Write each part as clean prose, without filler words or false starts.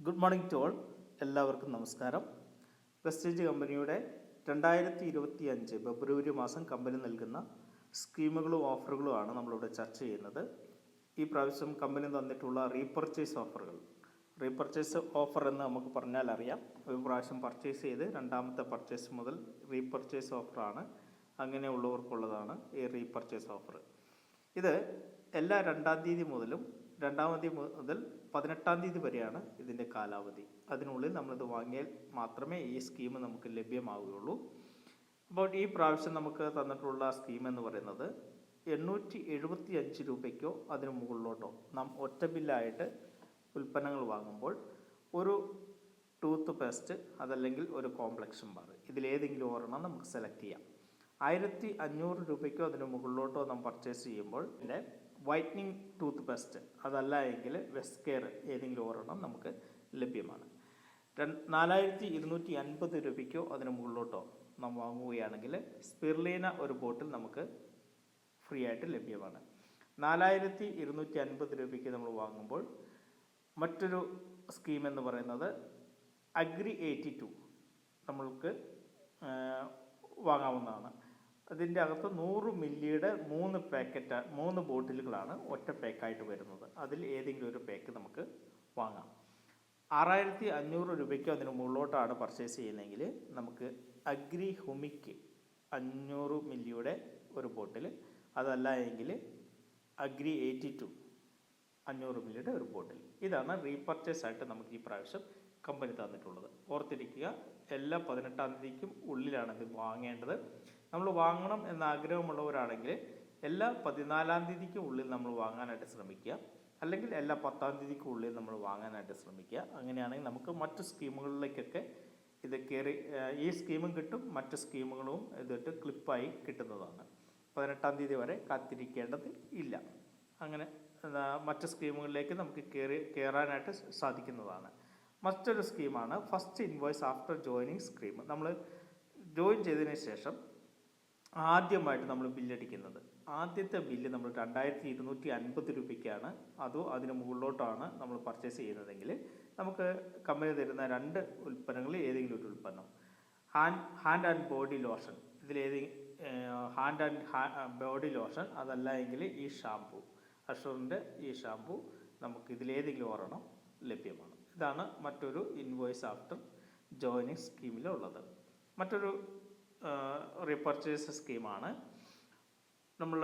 Good morning to all. എല്ലാവർക്കും നമസ്കാരം. Vestige കമ്പനിയുടെ 2025 ഫെബ്രുവരി മാസം കമ്പനി നൽകുന്ന സ്കീമുകളും ഓഫറുകളുമാണ് നമ്മളിവിടെ ചർച്ച ചെയ്യുന്നത്. ഈ പ്രാവശ്യം കമ്പനി തന്നിട്ടുള്ള റീപർച്ചേസ് ഓഫറുകൾ. റീപർച്ചേസ് ഓഫർ എന്ന് നമുക്ക് പറഞ്ഞാൽ അറിയാം, ഒരു പ്രാവശ്യം പർച്ചേസ് ചെയ്ത് രണ്ടാമത്തെ പർച്ചേസ് മുതൽ റീപർച്ചേസ് ഓഫറാണ്. അങ്ങനെയുള്ളവർക്കുള്ളതാണ് ഈ റീപർച്ചേസ് ഓഫർ. ഇത് എല്ലാ 2-ാം തീയതി മുതലും 2-ാം തീയതി മുതൽ 18-ാം തീയതി വരെയാണ് ഇതിൻ്റെ കാലാവധി. അതിനുള്ളിൽ നമ്മളിത് വാങ്ങിയാൽ മാത്രമേ ഈ സ്കീം നമുക്ക് ലഭ്യമാവുകയുള്ളൂ. അപ്പോൾ ഈ പ്രാവശ്യം നമുക്ക് തന്നിട്ടുള്ള സ്കീം എന്ന് പറയുന്നത് 875 രൂപയ്ക്കോ അതിന് മുകളിലോട്ടോ നാം ഒറ്റ ബില്ലായിട്ട് ഉൽപ്പന്നങ്ങൾ വാങ്ങുമ്പോൾ ഒരു ടൂത്ത് പേസ്റ്റ് അതല്ലെങ്കിൽ ഒരു കോംപ്ലക്ഷൻ ബാർ ഇതിലേതെങ്കിലും ഒരെണ്ണം നമുക്ക് സെലക്ട് ചെയ്യാം. 1500 രൂപയ്ക്കോ അതിന് മുകളിലോട്ടോ നാം പർച്ചേസ് ചെയ്യുമ്പോൾ ഇതിൻ്റെ വൈറ്റനിങ് ടൂത്ത് പേസ്റ്റ് അതല്ല എങ്കിൽ വെസ്റ്റ് കെയർ ഏതെങ്കിലും ഒരെണ്ണം നമുക്ക് ലഭ്യമാണ്. 4250 രൂപയ്ക്കോ അതിന് മുകളിലോട്ടോ നാം വാങ്ങുകയാണെങ്കിൽ സ്പിർലീന ഒരു ബോട്ടിൽ നമുക്ക് ഫ്രീ ആയിട്ട് ലഭ്യമാണ്. 4250 രൂപയ്ക്ക് നമ്മൾ വാങ്ങുമ്പോൾ മറ്റൊരു സ്കീം എന്ന് പറയുന്നത് അഗ്രി 82 നമ്മൾക്ക് വാങ്ങാവുന്നതാണ്. അതിൻ്റെ അകത്ത് 100 മില്ലിയുടെ 3 ബോട്ടിലുകളാണ് ഒറ്റ പാക്കായിട്ട് വരുന്നത്. അതിൽ ഏതെങ്കിലും ഒരു പാക്ക് നമുക്ക് വാങ്ങാം. 6500 രൂപയ്ക്ക് അതിന് മുകളിലോട്ടാണ് പർച്ചേസ് ചെയ്യുന്നതെങ്കിൽ നമുക്ക് അഗ്രി ഹുമിക്ക് 500 മില്ലിയുടെ ഒരു ബോട്ടിൽ, അതല്ല എങ്കിൽ അഗ്രി 82 500 മില്ലിയുടെ ഒരു ബോട്ടിൽ. ഇതാണ് റീപർച്ചേസ് ആയിട്ട് നമുക്ക് ഈ പ്രാവശ്യം കമ്പനി തന്നിട്ടുള്ളത്. ഓർത്തിരിക്കുക, എല്ലാ 18-ാം തീയതിക്കും ഉള്ളിലാണ് ഇത് വാങ്ങേണ്ടത്. നമ്മൾ വാങ്ങണം എന്ന ആഗ്രഹമുള്ളവരാണെങ്കിൽ എല്ലാ 14-ാം തീയതിക്ക് ഉള്ളിൽ നമ്മൾ വാങ്ങാനായിട്ട് ശ്രമിക്കുക, അല്ലെങ്കിൽ എല്ലാ 10-ാം തീയതിക്ക് ഉള്ളിൽ നമ്മൾ വാങ്ങാനായിട്ട് ശ്രമിക്കുക. അങ്ങനെയാണെങ്കിൽ നമുക്ക് മറ്റു സ്കീമുകളിലേക്കൊക്കെ ഇത് കയറി ഈ സ്കീമും കിട്ടും, മറ്റു സ്കീമുകളും ഇതിട്ട് ക്ലിപ്പായി കിട്ടുന്നതാണ്. 18-ാം തീയതി വരെ കാത്തിരിക്കേണ്ടത് ഇല്ല. അങ്ങനെ മറ്റു സ്കീമുകളിലേക്ക് നമുക്ക് കയറാനായിട്ട് സാധിക്കുന്നതാണ്. മറ്റൊരു സ്കീമാണ് first invoice after joining scheme. നമ്മൾ ജോയിൻ ചെയ്തതിന് ശേഷം ആദ്യമായിട്ട് നമ്മൾ ബില്ലടിക്കുന്നത്. ആദ്യത്തെ ബില്ല് നമ്മൾ 2250 രൂപയ്ക്കാണ്. അതോ അതിന് മുകളിലോട്ടാണ് നമ്മൾ പർച്ചേസ് ചെയ്യുന്നതെങ്കിൽ നമുക്ക് കമ്പനി തരുന്ന 2 ഉൽപ്പന്നങ്ങളിൽ ഏതെങ്കിലും ഒരു ഉൽപ്പന്നം, hand and body lotion, hand and body lotion അതല്ല എങ്കിൽ ഈ ഷാംപൂ, അഷൂറിൻ്റെ ഈ ഷാംപൂ നമുക്ക് ഇതിലേതെങ്കിലും ഒരെണ്ണം ലഭ്യമാണ്. ഇതാണ് മറ്റൊരു ഇൻവോയ്സ് ആഫ്റ്റർ ജോയിനിങ് സ്കീമിലുള്ളത്. മറ്റൊരു റീപർച്ചേസ് സ്കീമാണ് നമ്മൾ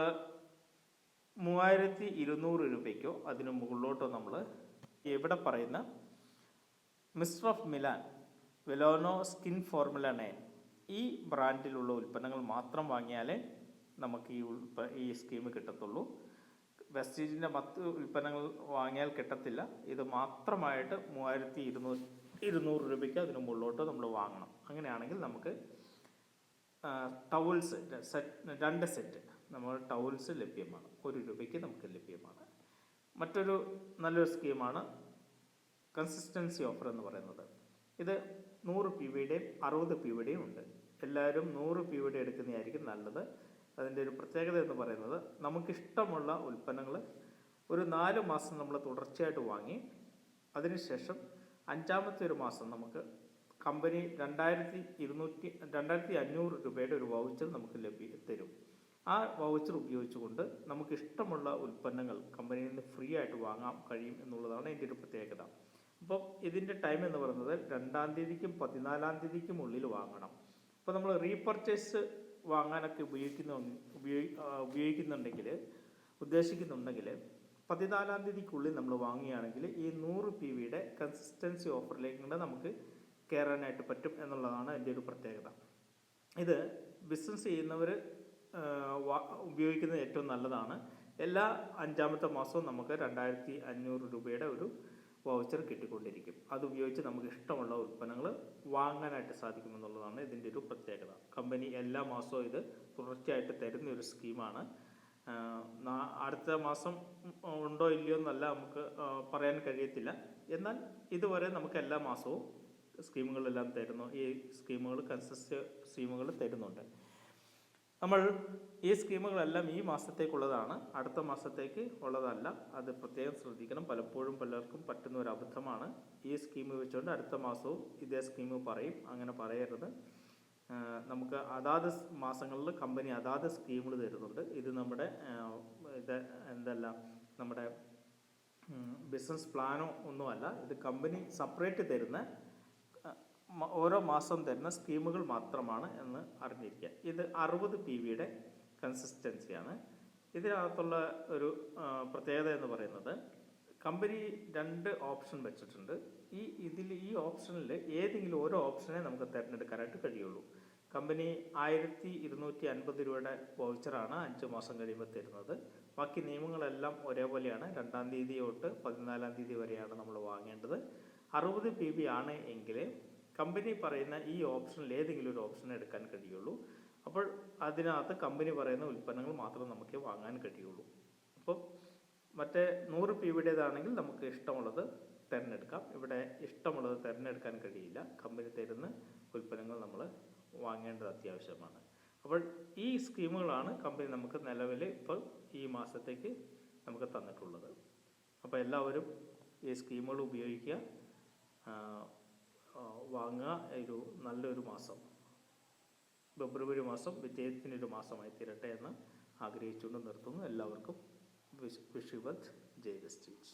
3200 രൂപയ്ക്കോ അതിന് മുകളിലോട്ടോ നമ്മൾ ഇവിടെ പറയുന്ന മിസ്റ്റർ ഓഫ് മിലാൻ വെലോനോ സ്കിൻ ഫോർമുല 9 ഈ ബ്രാൻഡിലുള്ള ഉൽപ്പന്നങ്ങൾ മാത്രം വാങ്ങിയാലേ നമുക്ക് ഈ സ്കീം കിട്ടത്തുള്ളൂ. വെസ്റ്റേജിൻ്റെ മറ്റ് ഉൽപ്പന്നങ്ങൾ വാങ്ങിയാൽ കിട്ടത്തില്ല. ഇത് മാത്രമായിട്ട് 3200 രൂപയ്ക്ക് അതിന് മുകളിലോട്ട് നമ്മൾ വാങ്ങണം. അങ്ങനെയാണെങ്കിൽ നമുക്ക് ടവൽസ് 2 സെറ്റ് നമ്മൾ ടവൽസ് ലഭ്യമാണ്. 1 രൂപയ്ക്ക് നമുക്ക് ലഭ്യമാണ്. മറ്റൊരു നല്ലൊരു സ്കീമാണ് കൺസിസ്റ്റൻസി ഓഫർ എന്ന് പറയുന്നത്. ഇത് 100 PVയുടെയും 60 PVയുടെയും ഉണ്ട്. എല്ലാവരും 100 PVയുടെ എടുക്കുന്നതായിരിക്കും നല്ലത്. അതിൻ്റെ ഒരു പ്രത്യേകത എന്ന് പറയുന്നത് നമുക്കിഷ്ടമുള്ള ഉൽപ്പന്നങ്ങൾ ഒരു 4 മാസം നമ്മൾ തുടർച്ചയായിട്ട് വാങ്ങി അതിനുശേഷം 5-ാമത്തെ ഒരു മാസം നമുക്ക് കമ്പനി 2500 രൂപയുടെ ഒരു വൗച്ചർ നമുക്ക് തരും. ആ വൗച്ചർ ഉപയോഗിച്ചുകൊണ്ട് നമുക്കിഷ്ടമുള്ള ഉൽപ്പന്നങ്ങൾ കമ്പനിയിൽ നിന്ന് ഫ്രീ ആയിട്ട് വാങ്ങാൻ കഴിയും എന്നുള്ളതാണ് എൻ്റെ ഒരു പ്രത്യേകത. അപ്പം ഇതിൻ്റെ ടൈം എന്ന് പറയുന്നത് 2-ാം തീയതിക്കും 14-ാം തീയതിക്കും ഉള്ളിൽ വാങ്ങണം. അപ്പോൾ നമ്മൾ റീപർച്ചേസ് വാങ്ങാനൊക്കെ ഉദ്ദേശിക്കുന്നുണ്ടെങ്കിൽ 14-ാം തീയതിക്കുള്ളിൽ നമ്മൾ വാങ്ങുകയാണെങ്കിൽ ഈ 100 PVയുടെ കൺസിസ്റ്റൻസി ഓഫറിലേക്ക് നമുക്ക് കയറാനായിട്ട് പറ്റും എന്നുള്ളതാണ് എൻ്റെ ഒരു പ്രത്യേകത. ഇത് ബിസിനസ് ചെയ്യുന്നവർ ഉപയോഗിക്കുന്നത് ഏറ്റവും നല്ലതാണ്. എല്ലാ 5-ാമത്തെ മാസവും നമുക്ക് 2500 രൂപയുടെ ഒരു വൗച്ചർ കിട്ടിക്കൊണ്ടിരിക്കും. അത് ഉപയോഗിച്ച് നമുക്ക് ഇഷ്ടമുള്ള ഉൽപ്പന്നങ്ങൾ വാങ്ങാനായിട്ട് സാധിക്കുമെന്നുള്ളതാണ് ഇതിൻ്റെ ഒരു പ്രത്യേകത. കമ്പനി എല്ലാ മാസവും ഇത് തുടർച്ചയായിട്ട് തരുന്ന ഒരു സ്കീമാണ്. അടുത്ത മാസം ഉണ്ടോ ഇല്ലയോ എന്നല്ല നമുക്ക് പറയാൻ കഴിയത്തില്ല. എന്നാൽ ഇതുവരെ നമുക്ക് എല്ലാ മാസവും സ്കീമുകളെല്ലാം തരുന്നു. ഈ സ്കീമുകൾ കൺസിസ്റ്റൻസി സ്കീമുകൾ തരുന്നുണ്ട്. നമ്മൾ ഈ സ്കീമുകളെല്ലാം ഈ മാസത്തേക്കുള്ളതാണ്, അടുത്ത മാസത്തേക്ക് ഉള്ളതല്ല. അത് പ്രത്യേകം ശ്രദ്ധിക്കണം. പലപ്പോഴും പലർക്കും പറ്റുന്ന ഒരു അബദ്ധമാണ്. ഈ സ്കീം വെച്ചുകൊണ്ട് അടുത്ത മാസവും ഇതേ സ്കീം പറയും. അങ്ങനെ പറയരുത്. നമുക്ക് അതാത് മാസങ്ങളിൽ കമ്പനി അതാത് സ്കീമുകൾ തരുന്നുണ്ട്. ഇത് നമ്മുടെ നമ്മുടെ ബിസിനസ് പ്ലാനോ ഒന്നുമല്ല. ഇത് കമ്പനി സെപ്പറേറ്റ് തരുന്ന ഓരോ മാസം തരുന്ന സ്കീമുകൾ മാത്രമാണ് എന്ന് അറിഞ്ഞിരിക്കുക. ഇത് 60 PVയുടെ കൺസിസ്റ്റൻസിയാണ്. ഇതിനകത്തുള്ള ഒരു പ്രത്യേകത എന്ന് പറയുന്നത്, കമ്പനി 2 ഓപ്ഷൻ വെച്ചിട്ടുണ്ട്. ഈ ഓപ്ഷനിൽ ഏതെങ്കിലും ഓരോ ഓപ്ഷനെ നമുക്ക് തിരഞ്ഞെടുക്കാനായിട്ട് കഴിയുള്ളൂ. കമ്പനി 1250 രൂപയുടെ വൗച്ചറാണ് 5 മാസം കഴിയുമ്പോൾ തരുന്നത്. ബാക്കി നിയമങ്ങളെല്ലാം ഒരേപോലെയാണ്. 2-ാം തീയതി തൊട്ട് 14-ാം തീയതി വരെയാണ് നമ്മൾ വാങ്ങേണ്ടത്. 60 PV ആണ് എങ്കിൽ കമ്പനി പറയുന്ന ഈ ഓപ്ഷനിൽ ഏതെങ്കിലും ഒരു ഓപ്ഷൻ എടുക്കാൻ കഴിയുള്ളൂ. അപ്പോൾ അതിനകത്ത് കമ്പനി പറയുന്ന ഉൽപ്പന്നങ്ങൾ മാത്രം നമുക്ക് വാങ്ങാൻ കഴിയുള്ളൂ. അപ്പോൾ മറ്റേ 100 PVയുടേതാണെങ്കിൽ നമുക്ക് ഇഷ്ടമുള്ളത് തിരഞ്ഞെടുക്കാം. ഇവിടെ ഇഷ്ടമുള്ളത് തിരഞ്ഞെടുക്കാൻ കഴിയില്ല. കമ്പനി തരുന്ന ഉൽപ്പന്നങ്ങൾ നമ്മൾ വാങ്ങേണ്ടത് അത്യാവശ്യമാണ്. അപ്പോൾ ഈ സ്കീമുകളാണ് കമ്പനി നമുക്ക് നിലവിൽ ഇപ്പോൾ ഈ മാസത്തേക്ക് നമുക്ക് തന്നിട്ടുള്ളത്. അപ്പോൾ എല്ലാവരും ഈ സ്കീമുകൾ ഉപയോഗിക്കുക, വാങ്ങുക. നല്ലൊരു മാസം ഫെബ്രുവരി മാസം വിജയത്തിനൊരു മാസമായി തീരട്ടെ എന്ന് ആഗ്രഹിച്ചുകൊണ്ട് നിർത്തുന്നു. എല്ലാവർക്കും വിഷ് യു വെൽ. ജയ് വെസ്റ്റീജ്.